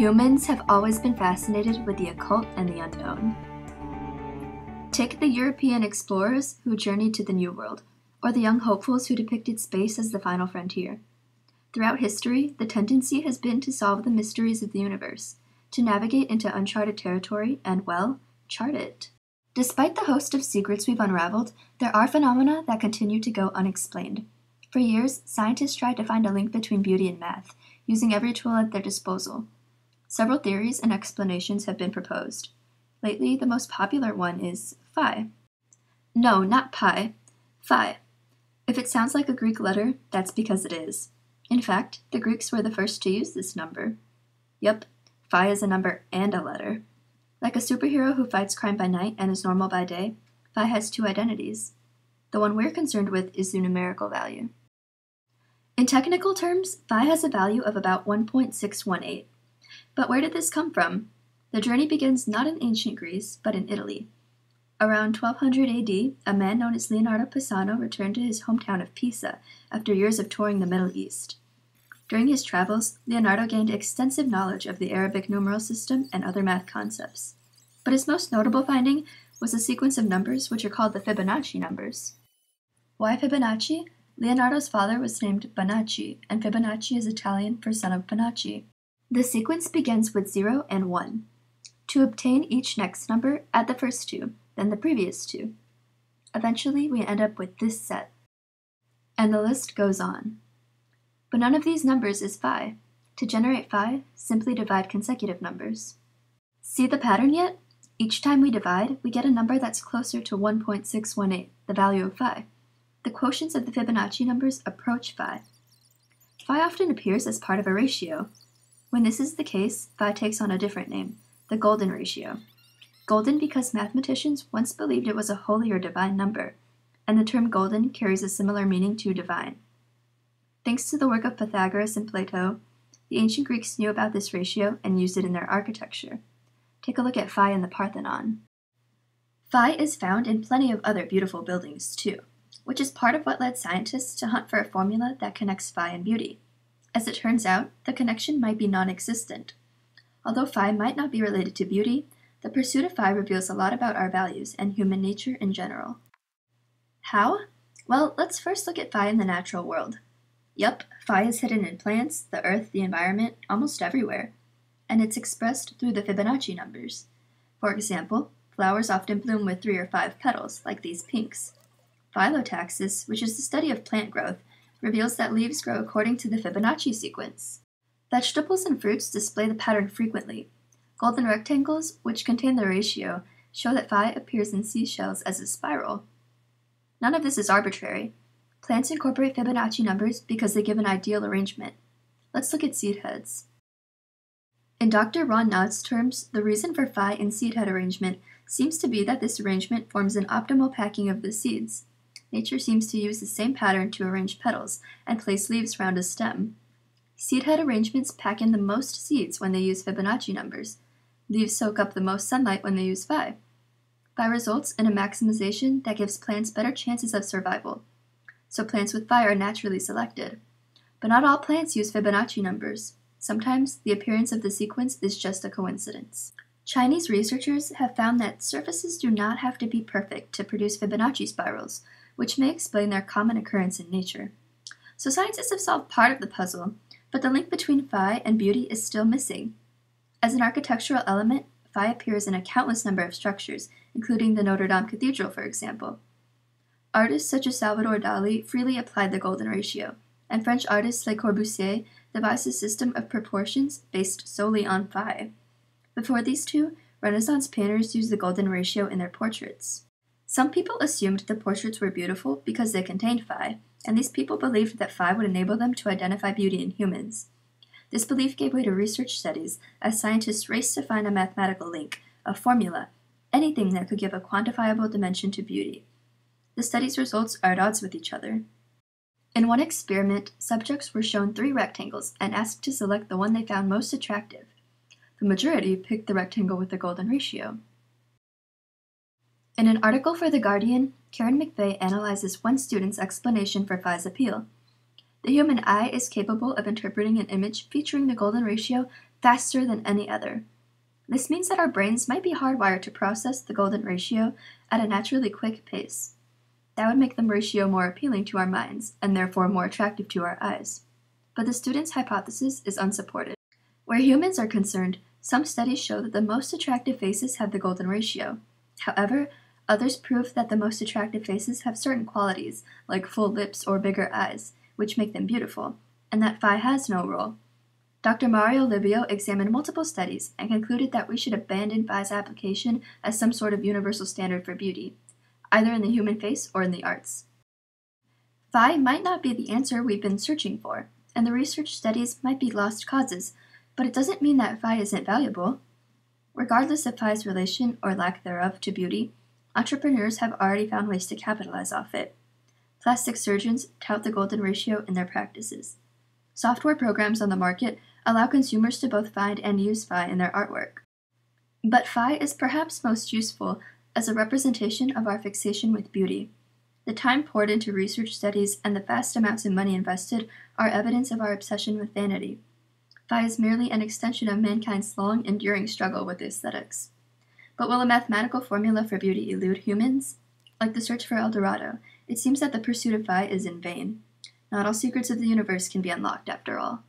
Humans have always been fascinated with the occult and the unknown. Take the European explorers who journeyed to the New World, or the young hopefuls who depicted space as the final frontier. Throughout history, the tendency has been to solve the mysteries of the universe, to navigate into uncharted territory and, well, chart it. Despite the host of secrets we've unraveled, there are phenomena that continue to go unexplained. For years, scientists tried to find a link between beauty and math, using every tool at their disposal. Several theories and explanations have been proposed. Lately, the most popular one is Phi. No, not pi. Phi. If it sounds like a Greek letter, that's because it is. In fact, the Greeks were the first to use this number. Yup, Phi is a number and a letter. Like a superhero who fights crime by night and is normal by day, Phi has two identities. The one we're concerned with is the numerical value. In technical terms, Phi has a value of about 1.618. But where did this come from? The journey begins not in ancient Greece, but in Italy. Around 1200 AD, a man known as Leonardo Pisano returned to his hometown of Pisa after years of touring the Middle East. During his travels, Leonardo gained extensive knowledge of the Arabic numeral system and other math concepts. But his most notable finding was a sequence of numbers which are called the Fibonacci numbers. Why Fibonacci? Leonardo's father was named Bonacci, and Fibonacci is Italian for son of Bonacci. The sequence begins with 0 and 1. To obtain each next number, add the first two, then the previous two. Eventually, we end up with this set. And the list goes on. But none of these numbers is Phi. To generate Phi, simply divide consecutive numbers. See the pattern yet? Each time we divide, we get a number that's closer to 1.618, the value of Phi. The quotients of the Fibonacci numbers approach Phi. Phi often appears as part of a ratio. When this is the case, Phi takes on a different name, the golden ratio. Golden because mathematicians once believed it was a holy or divine number, and the term golden carries a similar meaning to divine. Thanks to the work of Pythagoras and Plato, the ancient Greeks knew about this ratio and used it in their architecture. Take a look at Phi in the Parthenon. Phi is found in plenty of other beautiful buildings too, which is part of what led scientists to hunt for a formula that connects Phi and beauty. As it turns out, the connection might be non-existent. Although Phi might not be related to beauty, the pursuit of Phi reveals a lot about our values and human nature in general. How? Well, let's first look at Phi in the natural world. Yup, Phi is hidden in plants, the earth, the environment, almost everywhere. And it's expressed through the Fibonacci numbers. For example, flowers often bloom with 3 or 5 petals, like these pinks. Phyllotaxis, which is the study of plant growth, reveals that leaves grow according to the Fibonacci sequence. Vegetables and fruits display the pattern frequently. Golden rectangles, which contain the ratio, show that Phi appears in seashells as a spiral. None of this is arbitrary. Plants incorporate Fibonacci numbers because they give an ideal arrangement. Let's look at seed heads. In Dr. Ron Nodd's terms, the reason for Phi in seed head arrangement seems to be that this arrangement forms an optimal packing of the seeds. Nature seems to use the same pattern to arrange petals and place leaves round a stem. Seed head arrangements pack in the most seeds when they use Fibonacci numbers. Leaves soak up the most sunlight when they use Phi. Phi results in a maximization that gives plants better chances of survival. So plants with Phi are naturally selected. But not all plants use Fibonacci numbers. Sometimes the appearance of the sequence is just a coincidence. Chinese researchers have found that surfaces do not have to be perfect to produce Fibonacci spirals, which may explain their common occurrence in nature. So scientists have solved part of the puzzle, but the link between Phi and beauty is still missing. As an architectural element, Phi appears in a countless number of structures, including the Notre Dame Cathedral, for example. Artists such as Salvador Dali freely applied the golden ratio, and French artist Le Corbusier devised a system of proportions based solely on Phi. Before these two, Renaissance painters used the golden ratio in their portraits. Some people assumed the portraits were beautiful because they contained Phi, and these people believed that Phi would enable them to identify beauty in humans. This belief gave way to research studies as scientists raced to find a mathematical link, a formula, anything that could give a quantifiable dimension to beauty. The study's results are at odds with each other. In one experiment, subjects were shown 3 rectangles and asked to select the one they found most attractive. The majority picked the rectangle with the golden ratio. In an article for The Guardian, Karen McVeigh analyzes one student's explanation for Phi's appeal. The human eye is capable of interpreting an image featuring the golden ratio faster than any other. This means that our brains might be hardwired to process the golden ratio at a naturally quick pace. That would make the ratio more appealing to our minds, and therefore more attractive to our eyes. But the student's hypothesis is unsupported. Where humans are concerned, some studies show that the most attractive faces have the golden ratio. However, others prove that the most attractive faces have certain qualities, like full lips or bigger eyes, which make them beautiful, and that phi has no role. Dr. Mario Livio examined multiple studies and concluded that we should abandon phi's application as some sort of universal standard for beauty, either in the human face or in the arts. Phi might not be the answer we've been searching for, and the research studies might be lost causes, but it doesn't mean that phi isn't valuable. Regardless of phi's relation or lack thereof to beauty, entrepreneurs have already found ways to capitalize off it. Plastic surgeons tout the golden ratio in their practices. Software programs on the market allow consumers to both find and use phi in their artwork. But phi is perhaps most useful as a representation of our fixation with beauty. The time poured into research studies and the vast amounts of money invested are evidence of our obsession with vanity. Phi is merely an extension of mankind's long, enduring struggle with aesthetics. But will a mathematical formula for beauty elude humans? Like the search for El Dorado, it seems that the pursuit of phi is in vain. Not all secrets of the universe can be unlocked after all.